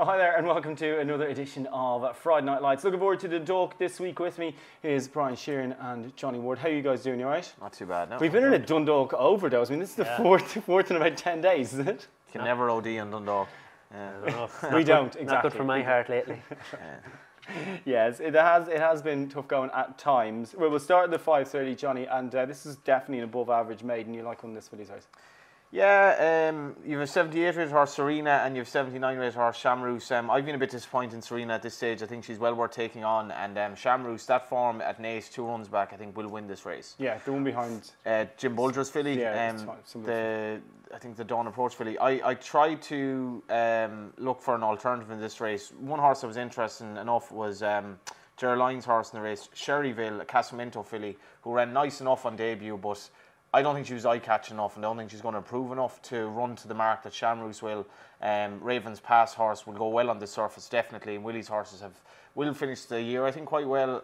Oh, hi there and welcome to another edition of Friday Night Lights. Looking forward to the Dundalk this week. With me is Brian Sheeran and Johnny Ward. How are you guys doing? You alright? Not too bad, no. We've been in a Dundalk overdose. I mean, this is the fourth in about 10 days, isn't it? You can never OD on Dundalk. We don't, exactly. Not good for my heart lately. Yes, it has been tough going at times. Well, we'll start at the 5:30, Johnny, and this is definitely an above average maiden. You like one this for these hours? Yeah, you have a 78 rated horse, Serena, and you have 79 rated horse, Shamroos. I've been a bit disappointed in Serena at this stage. I think she's well worth taking on, and Shamroos, that form at Naas, 2 runs back, I think will win this race. Yeah, the one behind Jim Bulger's filly. Yeah, I think the Dawn Approach filly. I tried to look for an alternative in this race. One horse that was interesting enough was Gerald Lyon's horse in the race, Sherryville, a Casamento filly, who ran nice enough on debut, but I don't think she was eye-catching enough, and I don't think she's going to improve enough to run to the mark that Shamroos will. Raven's Pass horse will go well on the surface, definitely, and Willie's horses will finish the year, I think, quite well.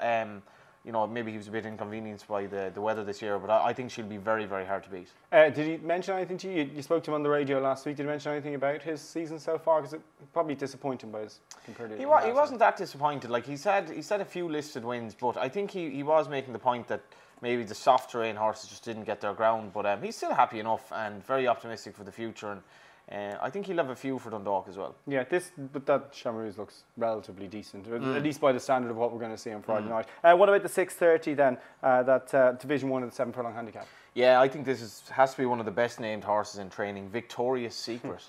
You know, maybe he was a bit inconvenienced by the weather this year, but I think she'll be very, very hard to beat. Did he mention anything to you? You spoke to him on the radio last week. Did he mention anything about his season so far? Because it's probably disappointing by his comparative. He wasn't that disappointed. Like he's had a few listed wins, but I think he was making the point that maybe the soft terrain horses just didn't get their ground. But he's still happy enough and very optimistic for the future. And I think he'll have a few for Dundalk as well. Yeah, but that Shamroos looks relatively decent, at least by the standard of what we're going to see on Friday night. What about the 6:30 then? That Division 1 and 7 furlong handicap. Yeah, I think this has to be one of the best named horses in training. Victorious Secret,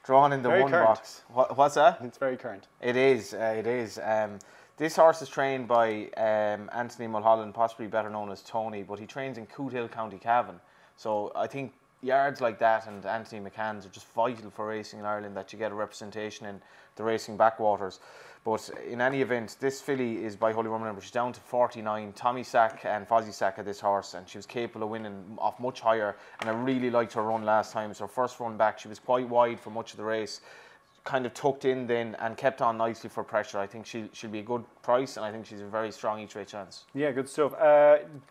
drawn in the very one current. box. What's that? It's very current. It is. It is. This horse is trained by Anthony Mulholland, possibly better known as Tony, but he trains in Cootehill, County Cavan. So I think yards like that and Anthony McCann's are just vital for racing in Ireland, that you get a representation in the racing backwaters. But in any event, this filly is by Holy Roman number. She's down to 49. Tommy Sack and Fozzie Sack had this horse, and she was capable of winning off much higher, and I really liked her run last time. It's her first run back. She was quite wide for much of the race, kind of tucked in then and kept on nicely for pressure. I think she'll be a good price, and I think she's a very strong each way chance. Yeah, good stuff.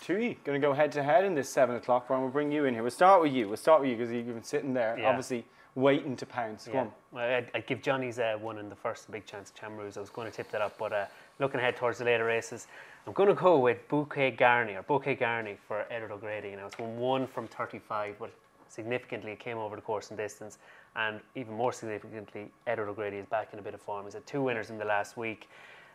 Tui, going to go head to head in this 7 o'clock, Brian. We'll bring you in here. We'll start with you because you've been sitting there, obviously waiting to pounce. Go on. Well, I'd give Johnny's one in the first big chance, Shamroos. I was going to tip that up, but looking ahead towards the later races, I'm going to go with Bouquet Garney for Edward O'Grady. You know, it's won 1 from 35, but significantly it came over the course and distance, and even more significantly, Edward O'Grady is back in a bit of form. He's had 2 winners in the last week,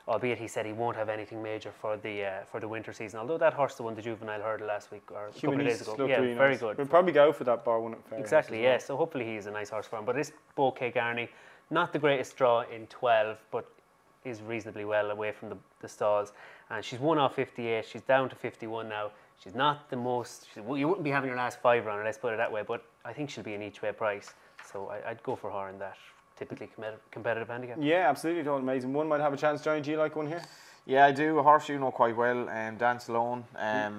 albeit he said he won't have anything major for the winter season. Although that horse that won the juvenile hurdle last week or a couple of days ago, really very nice. good. We'll probably go for that bar, won't it? Exactly, yeah. So hopefully he's a nice horse for him. But this Bouquet Garney, not the greatest draw in 12, but is reasonably well away from the stalls. And she's won off 58. She's down to 51 now. She's not the most. You wouldn't be having your last 5 on her, let's put it that way. But I think she'll be an each way price. So I'd go for her in that typically competitive handicap. Yeah, absolutely. It's all amazing. One might have a chance. Johnny, do you like one here? Yeah, I do. A horse you know quite well, Dance Alone.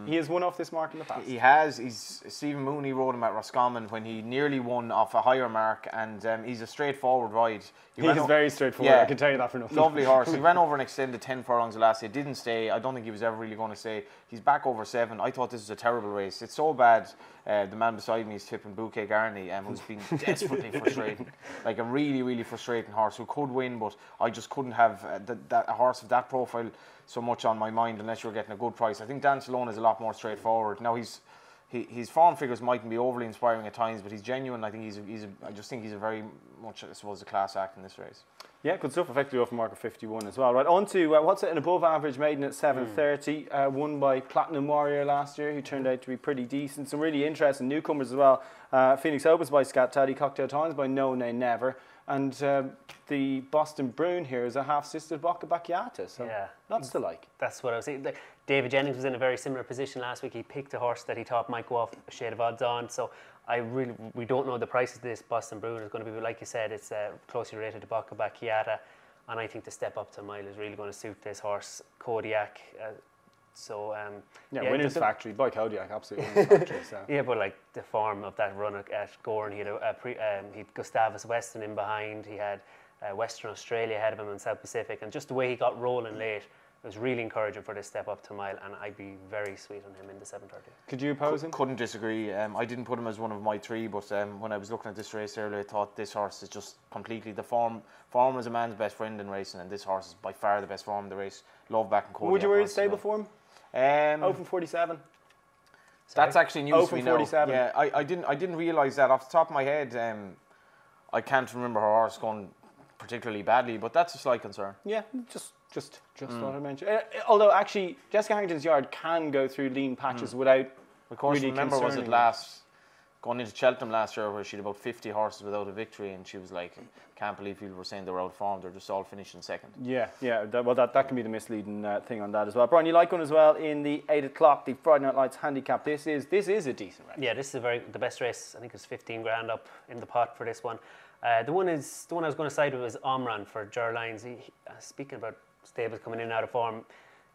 He has won off this mark in the past. He has. Stephen Mooney rode him at Roscommon when he nearly won off a higher mark, and he's a straightforward ride. He is very straightforward, I can tell you that for nothing. Lovely horse. He ran over an extended 10 furlongs the last day. Didn't stay. I don't think he was ever really going to stay. He's back over 7. I thought this was a terrible race. It's so bad. The man beside me is tipping Bouquet Garney, who's been desperately frustrating. Like a really, really frustrating horse who could win, but I just couldn't have a horse of that profile so much on my mind unless you're getting a good price. I think Dance Alone is a lot more straightforward. Now his form figures mightn't be overly inspiring at times, but he's genuine. I think I just think he's a very much, I suppose, a class act in this race. Yeah, good stuff. Effectively off a mark of 51 as well. Right, on to what's an above average maiden at 7:30, won by Platinum Warrior last year, who turned out to be pretty decent. Some really interesting newcomers as well. Phoenix Opus by Scat Taddy, Cocktail Times by No Nay Never, and the Boston Brune here is a half-sister Bocca Bacchiata, so lots to like. That's what I was saying. David Jennings was in a very similar position last week. He picked a horse that he thought might go off a shade of odds on, so we don't know the price of this Boston Brune is going to be, like you said, it's closely related to Bocca Bacchiata, and I think the step up to a mile is really going to suit this horse, Kodiak. Winners Factory by Kodiak, absolutely Winners Factory. So. Yeah, but like the form of that run at Gorn, he had Gustavus Weston in behind, he had Western Australia ahead of him in South Pacific, and just the way he got rolling late, it was really encouraging for this step up to mile, and I'd be very sweet on him in the 7:30. Could you oppose him? Couldn't disagree. I didn't put him as one of my 3, but when I was looking at this race earlier, I thought this horse is just completely the form. Form is a man's best friend in racing, and this horse is by far the best form in the race. Love back and Cody. Would you wear his stable form? 0 from 47. That's actually news to me now. 47. Yeah, I didn't realise that off the top of my head. I can't remember her horse going particularly badly, but that's a slight concern. Yeah, just thought I'd mention. Although actually, Jessica Harrington's yard can go through lean patches without. Of course, really remember was it concerning going into Cheltenham last year where she had about 50 horses without a victory, and she was like, can't believe people were saying they were out of form, they're just all finishing second. Yeah. That can be the misleading thing on that as well. Brian, you like one as well in the 8 o'clock, the Friday Night Lights handicap. This is a decent race. Yeah, this is the best race. I think it's 15 grand up in the pot for this one. The one I was going to side with was Omran for Ger Lyons. Speaking about stables coming in and out of form,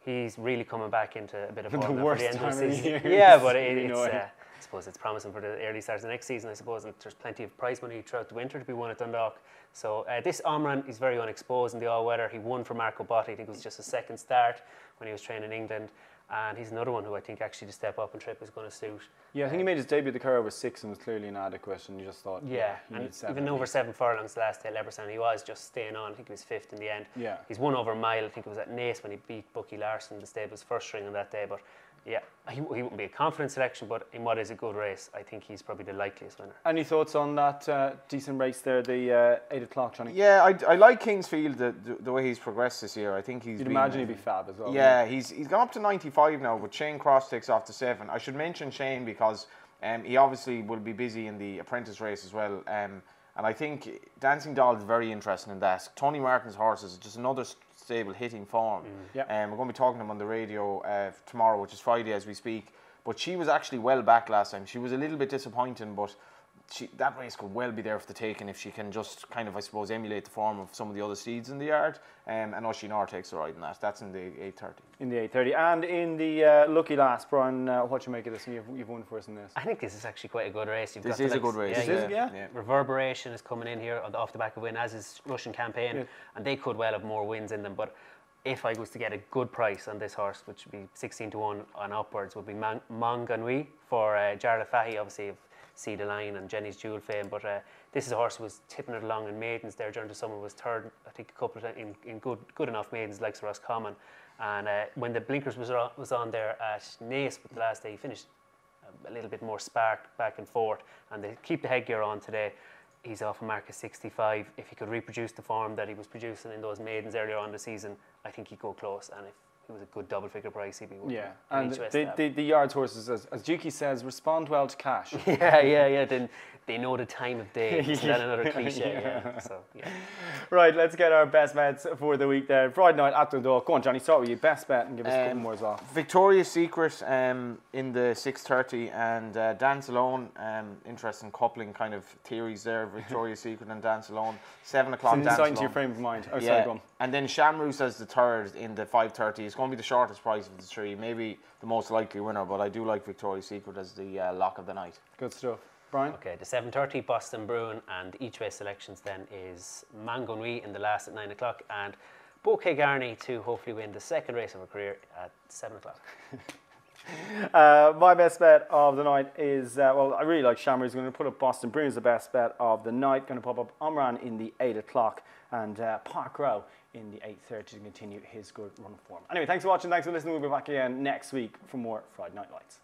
he's really coming back into a bit of form The for worst the end of time the of the season. year. Yeah, but I suppose it's promising for the early starts of next season, I suppose, and there's plenty of prize money throughout the winter to be won at Dundalk. So this Omran is very unexposed in the all-weather. He won for Marco Botti. I think it was just a second start when he was training in England. And he's another one who I think actually to step up and trip is going to suit. Yeah, I think he made his debut at the Curragh with 6 and was clearly inadequate, and you just thought, he and needs 7 even over 7 furlongs the last day at Leopardstown, he was just staying on. I think he was 5th in the end. Yeah. He's won over a mile. I think it was at Naas when he beat Bucky Larson, the stable's first string on that day. But yeah, he wouldn't be a confident selection, but in what is a good race, I think he's probably the likeliest winner. Any thoughts on that decent race there, the 8 o'clock, Johnny? Yeah, I like Kingsfield, the way he's progressed this year. I think he's You'd imagine he'd be fab as well. Yeah, he's gone up to 95 now, but Shane Cross takes off to 7. I should mention Shane because he obviously will be busy in the apprentice race as well. And I think Dancing Doll is very interesting in that. Tony Martin's horse is just another stable hitting form. We're going to be talking to him on the radio tomorrow, which is Friday as we speak. But she was actually well back last time. She was a little bit disappointing, but that race could well be there for the taking if she can just kind of, I suppose, emulate the form of some of the other steeds in the yard. And Oisin Orr takes the ride in that. That's in the 8:30. In the 8:30. And in the Lucky Last, Brian, what do you make of this? You've won for us in this. I think this is actually quite a good race. This is a good race. Yeah. Reverberation is coming in here off the back of win, as is Russian Campaign. Yeah. And they could well have more wins in them. But if I was to get a good price on this horse, which would be 16 to 1 and upwards, would be Manganui for Jarlath Fahy, obviously of See the Line and Jenny's Jewel fame. But this is a horse who was tipping it along in maidens there during the summer, was third, I think, a couple of times in good enough maidens like Sir Roscommon. And when the blinkers was on there at Naas with the last day, he finished a little bit more spark back and forth. And they keep the headgear on today. He's off a mark of 65. If he could reproduce the form that he was producing in those maidens earlier on in the season, I think he'd go close. And if it was a good double-figure price, he'd be worth Yeah, and the yards horses, as Juki says, respond well to cash. Yeah. Then they know the time of day. Is that another cliche? Yeah. So, yeah. Right, let's get our best bets for the week there. Friday night at Dundalk. Go on, Johnny, start with you. Best bet and give us a couple more as well. Victoria's Secret in the 6:30 and Dance Alone. Interesting coupling kind of theories there. Victoria's Secret and Dance Alone. 7 o'clock. It's insight into your frame of mind. Oh, sorry, go on. And then Shamroos as the third in the 5:30. It's going to be the shortest price of the 3. Maybe the most likely winner, but I do like Victoria's Secret as the lock of the night. Good stuff. Brian? Okay, the 7:30 Boston Bruin, and each way selections then is Mangonui in the last at 9 o'clock and Bouquet Garni to hopefully win the second race of her career at 7 o'clock. My best bet of the night is, I really like Shamroos. Going to put up Boston Bruin as the best bet of the night. Going to pop up Omran in the 8 o'clock and Park Row in the 8:30 to continue his good run of form. Anyway, thanks for watching. Thanks for listening. We'll be back again next week for more Friday Night Lights.